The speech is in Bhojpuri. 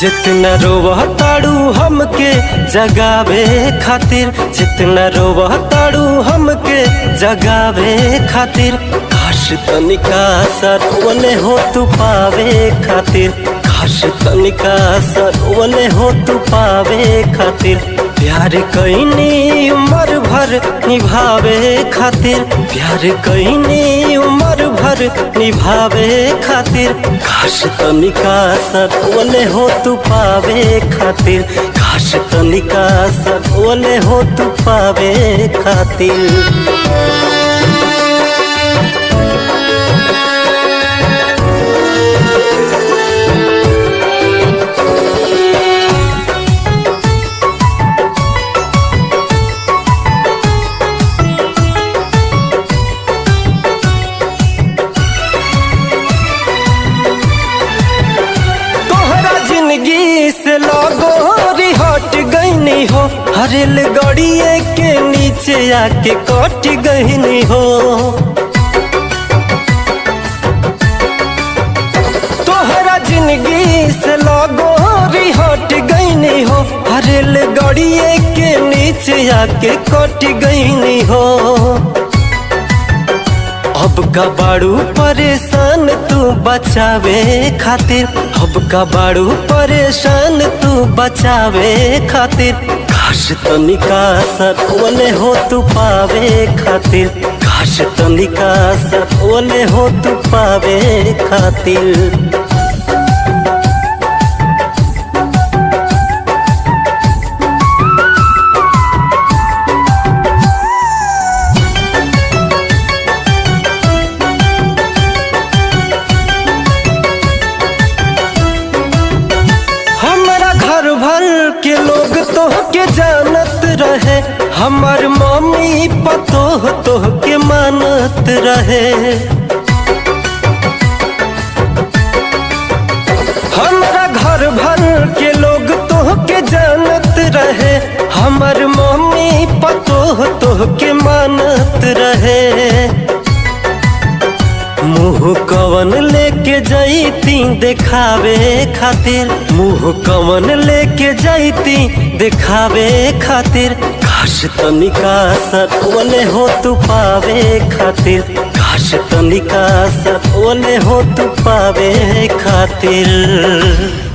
जितना रोवताड़ू हमके जगावे खातिर, जितना रोवताड़ू हमके जगावे खातिर, काश तनिका सरवने हो तू पावे खातिर, काश तनिका सरवने हो तू पावे खातिर। प्यार कईनी उम्र भर निभावे खातिर, प्यार कईनी उम्र भर निभावे खातिर, काश तनिका सरवने हो तू पावे खातिर, काश तनिका सरवने हो तू पावे खातिर। जिंदगी से लगोरी हट गईनी हो, हरेल गड़िए के नीचे आके कट गईनी हो। तोहरा जिंदगी से लगोरी हट गईनी हो, हरेल गड़िए के नीचे आके कट गईनी हो। अब का बाड़ू परेशान तू बचावे खातिर, अब का बाड़ू परेशान तू बचावे खातिर, काश तनिका सरवने हो तू पावे खातिर, काश तनिका सरवने हो तू पावे खातिर। के लोग तोह के जानत रहे, हमार मम्मी पतोह तोह के मानत रहे। हमारा घर भर के लोग तोह के जानत रहे, हमार मम्मी पतोह तोह के मानत रहे। मुँह कवन लेके जाइती दिखावे खातिर, मुँह कवन लेके जाइती दिखावे खातिर, काश तनिका सरवने हो तू पावे खातिर, काश तनिका सरवने हो तू पावे खातिर।